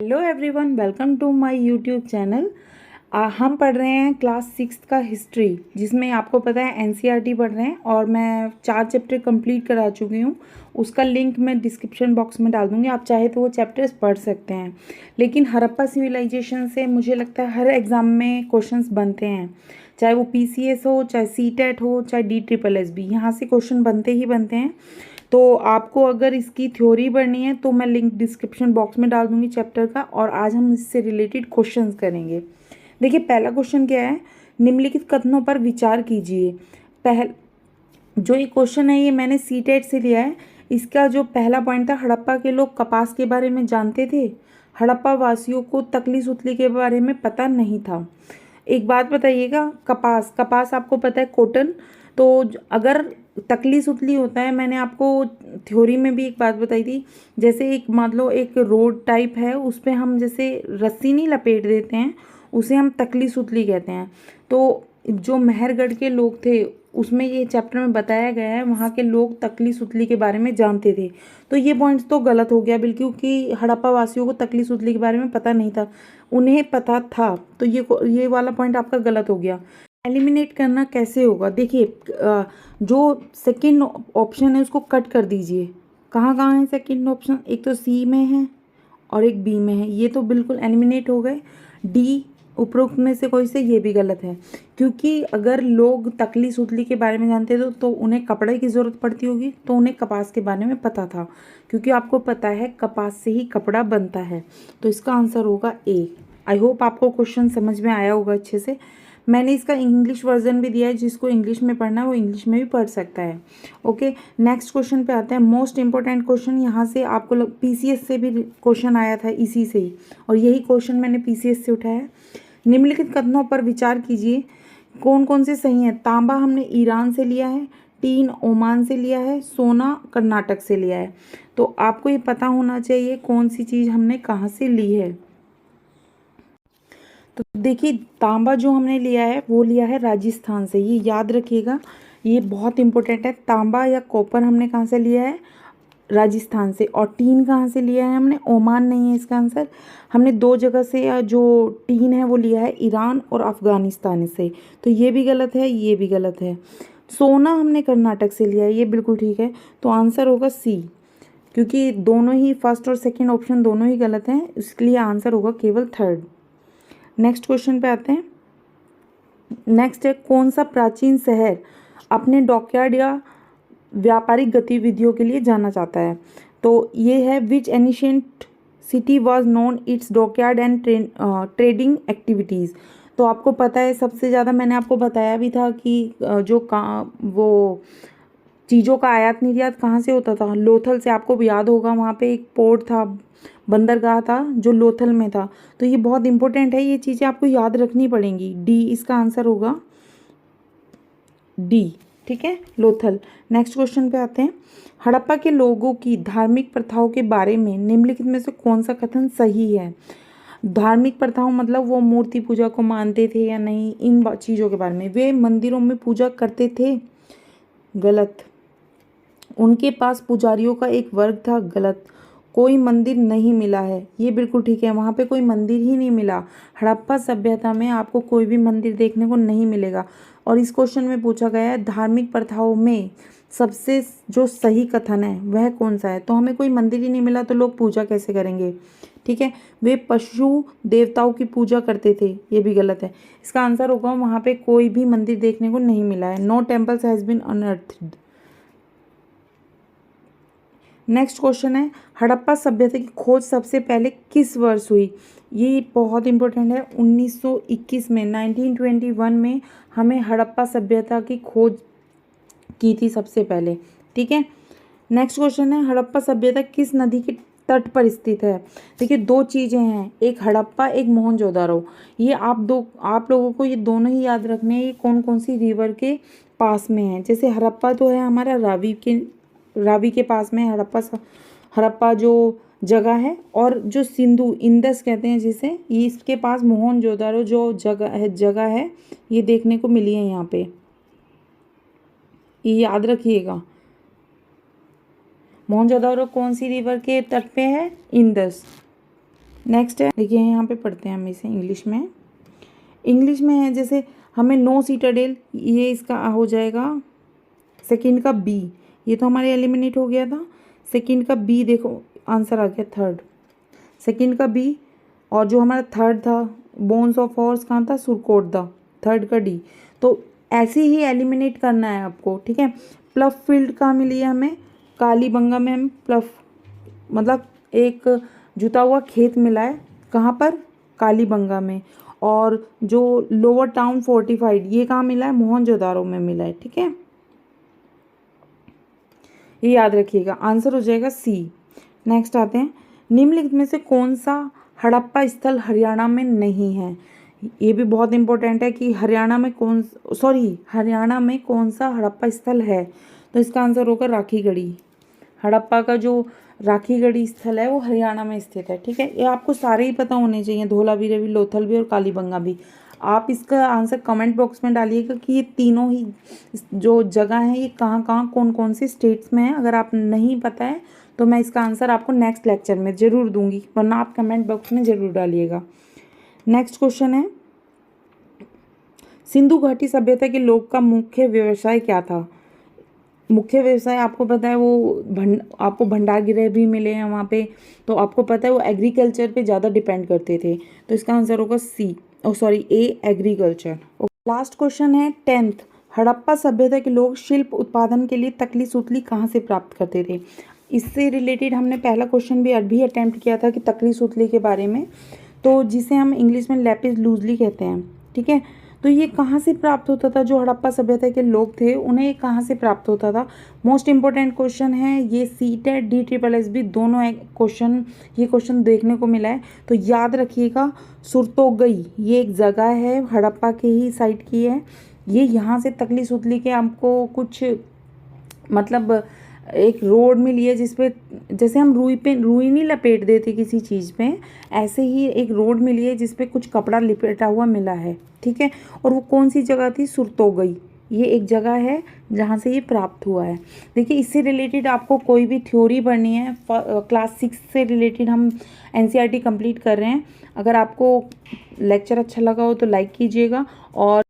Hello everyone, welcome to my YouTube channel. हम पढ़ रहे हैं क्लास 6 का हिस्ट्री, जिसमें आपको पता है एनसीईआरटी पढ़ रहे हैं और मैं 4 चैप्टर कंप्लीट करा चुकी हूँ। उसका लिंक मैं डिस्क्रिप्शन बॉक्स में डाल दूँगी, आप चाहे तो वो चैप्टर्स पढ़ सकते हैं। लेकिन हड़प्पा सिविलाइजेशन से मुझे लगता है हर एग्ज़ाम में क्वेश्चंस बनते हैं, चाहे वो पीसीएस हो, चाहे सीटेट हो, चाहे DSSS भी, यहाँ से क्वेश्चन बनते ही बनते हैं। तो आपको अगर इसकी थ्योरी पढ़नी है तो मैं लिंक डिस्क्रिप्शन बॉक्स में डाल दूंगी चैप्टर का, और आज हम इससे रिलेटेड क्वेश्चंस करेंगे। देखिए, पहला क्वेश्चन क्या है, निम्नलिखित कथनों पर विचार कीजिए। जो ये क्वेश्चन है ये मैंने सीटेट से लिया है। इसका जो पहला पॉइंट था, हड़प्पा के लोग कपास के बारे में जानते थे, हड़प्पा वासियों को तकली सुतली के बारे में पता नहीं था। एक बात बताइएगा, कपास आपको पता है कॉटन, तो अगर तकली सुतली होता है, मैंने आपको थ्योरी में भी एक बात बताई थी, जैसे एक मान लो एक रोड टाइप है, उस पर हम जैसे रस्सी नहीं लपेट देते हैं, उसे हम तकली सुतली कहते हैं। तो जो मेहरगढ़ के लोग थे, उसमें ये चैप्टर में बताया गया है, वहाँ के लोग तकली सुतली के बारे में जानते थे। तो ये पॉइंट्स तो गलत हो गया बिल्कुल, कि हड़प्पा वासियों को तकली सुतली के बारे में पता नहीं था, उन्हें पता था। तो ये वाला पॉइंट आपका गलत हो गया। एलिमिनेट करना कैसे होगा, देखिए, जो सेकंड ऑप्शन है उसको कट कर दीजिए। कहाँ कहाँ है सेकंड ऑप्शन, एक तो सी में है और एक बी में है, ये तो बिल्कुल एलिमिनेट हो गए। डी उपरोक्त में से कोई से, ये भी गलत है, क्योंकि अगर लोग तकली सुतली के बारे में जानते तो उन्हें कपड़े की ज़रूरत पड़ती होगी, तो उन्हें कपास के बारे में पता था, क्योंकि आपको पता है कपास से ही कपड़ा बनता है। तो इसका आंसर होगा ए। आई होप आपको क्वेश्चन समझ में आया होगा अच्छे से। मैंने इसका इंग्लिश वर्जन भी दिया है, जिसको इंग्लिश में पढ़ना है वो इंग्लिश में भी पढ़ सकता है। ओके, नेक्स्ट क्वेश्चन पे आते हैं। मोस्ट इंपॉर्टेंट क्वेश्चन, यहाँ से आपको पीसीएस से भी क्वेश्चन आया था इसी से ही, और यही क्वेश्चन मैंने पीसीएस से उठाया है। निम्नलिखित कथनों पर विचार कीजिए, कौन कौन से सही हैं। तांबा हमने ईरान से लिया है, टीन ओमान से लिया है, सोना कर्नाटक से लिया है। तो आपको ये पता होना चाहिए कौन सी चीज़ हमने कहाँ से ली है। तो देखिए, तांबा जो हमने लिया है वो लिया है राजस्थान से, ये याद रखिएगा, ये बहुत इंपॉर्टेंट है। तांबा या कॉपर हमने कहाँ से लिया है, राजस्थान से। और टीन कहाँ से लिया है हमने, ओमान नहीं है इसका आंसर। हमने दो जगह से जो टीन है वो लिया है, ईरान और अफगानिस्तान से। तो ये भी गलत है, ये भी गलत है। सोना हमने कर्नाटक से लिया है, ये बिल्कुल ठीक है। तो आंसर होगा सी, क्योंकि दोनों ही फर्स्ट और सेकेंड ऑप्शन दोनों ही गलत हैं, इसलिए आंसर होगा केवल थर्ड। नेक्स्ट क्वेश्चन पे आते हैं। नेक्स्ट है, कौन सा प्राचीन शहर अपने डॉकयार्ड या व्यापारिक गतिविधियों के लिए जाना जाता है। तो ये है, which ancient city was known its dockyard and trading activities. तो आपको पता है, सबसे ज़्यादा मैंने आपको बताया भी था कि वो चीज़ों का आयात निर्यात कहाँ से होता था, लोथल से। आपको याद होगा, वहाँ पे एक पोर्ट था, बंदरगाह था जो लोथल में था। तो ये बहुत इंपॉर्टेंट है, ये चीज़ें आपको याद रखनी पड़ेंगी। डी इसका आंसर होगा, डी, ठीक है, लोथल। नेक्स्ट क्वेश्चन पे आते हैं। हड़प्पा के लोगों की धार्मिक प्रथाओं के बारे में निम्नलिखित में से कौन सा कथन सही है। धार्मिक प्रथाओं मतलब वो मूर्ति पूजा को मानते थे या नहीं, इन चीज़ों के बारे में। वे मंदिरों में पूजा करते थे, गलत। उनके पास पुजारियों का एक वर्ग था, गलत। कोई मंदिर नहीं मिला है, ये बिल्कुल ठीक है, वहाँ पे कोई मंदिर ही नहीं मिला। हड़प्पा सभ्यता में आपको कोई भी मंदिर देखने को नहीं मिलेगा। और इस क्वेश्चन में पूछा गया है, धार्मिक प्रथाओं में सबसे जो सही कथन है वह कौन सा है। तो हमें कोई मंदिर ही नहीं मिला, तो लोग पूजा कैसे करेंगे, ठीक है। वे पशु देवताओं की पूजा करते थे, ये भी गलत है। इसका आंसर होगा, वहाँ पे कोई भी मंदिर देखने को नहीं मिला है। No temples has been unearthed. Next question है, हड़प्पा सभ्यता की खोज सबसे पहले किस वर्ष हुई। ये बहुत इंपॉर्टेंट है, 1921 में, 1921 में हमें हड़प्पा सभ्यता की खोज की थी सबसे पहले, ठीक है। नेक्स्ट क्वेश्चन है, हड़प्पा सभ्यता किस नदी के तट पर स्थित है। देखिए, दो चीज़ें हैं, एक हड़प्पा, एक मोहनजोदारो। ये आप लोगों को ये दोनों ही याद रखने हैं, ये कौन कौन सी रिवर के पास में है। जैसे हड़प्पा तो है हमारा रावी के पास में हड़प्पा जो जगह है, और जो सिंधु इंदस कहते हैं जिसे, ये इसके पास मोहनजोदारो जो जगह है ये देखने को मिली है यहाँ पे, ये याद रखिएगा। मोहनजोदारो कौन सी रिवर के तट पे है, इंदस। नेक्स्ट है, देखिए यहाँ पे पढ़ते हैं हम इसे इंग्लिश में है, जैसे हमें नो सीटाडेल, ये इसका हो जाएगा सेकंड का बी, ये तो हमारे एलिमिनेट हो गया था। सेकंड का बी, देखो आंसर आ गया थर्ड, सेकंड का बी। और जो हमारा थर्ड था बोन्स ऑफ हॉर्स कहाँ था, सुरकोटदा, थर्ड का डी। तो ऐसे ही एलिमिनेट करना है आपको, ठीक है। प्लफ फील्ड कहाँ मिली है हमें, कालीबंगा में हम प्लफ मतलब एक जुता हुआ खेत मिला है, कहाँ पर, कालीबंगा में। और जो लोअर टाउन फोर्टिफाइड, ये कहाँ मिला है, मोहनजोदारो में मिला है, ठीक है। ये याद रखिएगा, आंसर हो जाएगा सी। नेक्स्ट आते हैं, निम्नलिखित में से कौन सा हड़प्पा स्थल हरियाणा में नहीं है। ये भी बहुत इंपॉर्टेंट है कि हरियाणा में कौन सा हड़प्पा स्थल है। तो इसका आंसर होगा राखीगढ़ी। हड़प्पा का जो राखीगढ़ी स्थल है वो हरियाणा में स्थित है, ठीक है। ये आपको सारे ही पता होने चाहिए, धोलावीरा भी, लोथल भी और कालीबंगा भी। आप इसका आंसर कमेंट बॉक्स में डालिएगा कि ये तीनों ही जो जगह हैं ये कहाँ कहाँ कौन कौन सी स्टेट्स में है। अगर आप नहीं पता है तो मैं इसका आंसर आपको नेक्स्ट लेक्चर में ज़रूर दूंगी, वरना आप कमेंट बॉक्स में ज़रूर डालिएगा। नेक्स्ट क्वेश्चन है, सिंधु घाटी सभ्यता के लोग का मुख्य व्यवसाय क्या था। मुख्य व्यवसाय आपको पता है वो आपको भंडारगृह भी मिले हैं वहाँ पे, तो आपको पता है वो एग्रीकल्चर पे ज़्यादा डिपेंड करते थे। तो इसका आंसर होगा ए, एग्रीकल्चर। लास्ट क्वेश्चन है 10th, हड़प्पा सभ्यता के लोग शिल्प उत्पादन के लिए तकली सुतली कहाँ से प्राप्त करते थे। इससे रिलेटेड हमने पहला क्वेश्चन भी अभी अटेम्प्ट किया था कि तकली सुतली के बारे में, तो जिसे हम इंग्लिश में लैपिस लूजली कहते हैं, ठीक है। तो ये कहाँ से प्राप्त होता था, जो हड़प्पा सभ्यता के लोग थे उन्हें ये कहाँ से प्राप्त होता था। मोस्ट इंपॉर्टेंट क्वेश्चन है ये, CTET DSSB दोनों ये क्वेश्चन देखने को मिला है। तो याद रखिएगा, सुरतोगई ये एक जगह है, हड़प्पा के ही साइड की है। ये यहाँ से तकली सुतली के आपको कुछ मतलब एक रोड मिली है जिसपे, जैसे हम रुई नहीं लपेट देते किसी चीज़ पे, ऐसे ही एक रोड मिली है जिसपे कुछ कपड़ा लिपेटा हुआ मिला है, ठीक है। और वो कौन सी जगह थी, सुरतोगई, ये एक जगह है जहाँ से ये प्राप्त हुआ है। देखिए इससे रिलेटेड आपको कोई भी थ्योरी पढ़नी है, क्लास 6 से रिलेटेड हम NCERT कंप्लीट कर रहे हैं। अगर आपको लेक्चर अच्छा लगा हो तो लाइक कीजिएगा और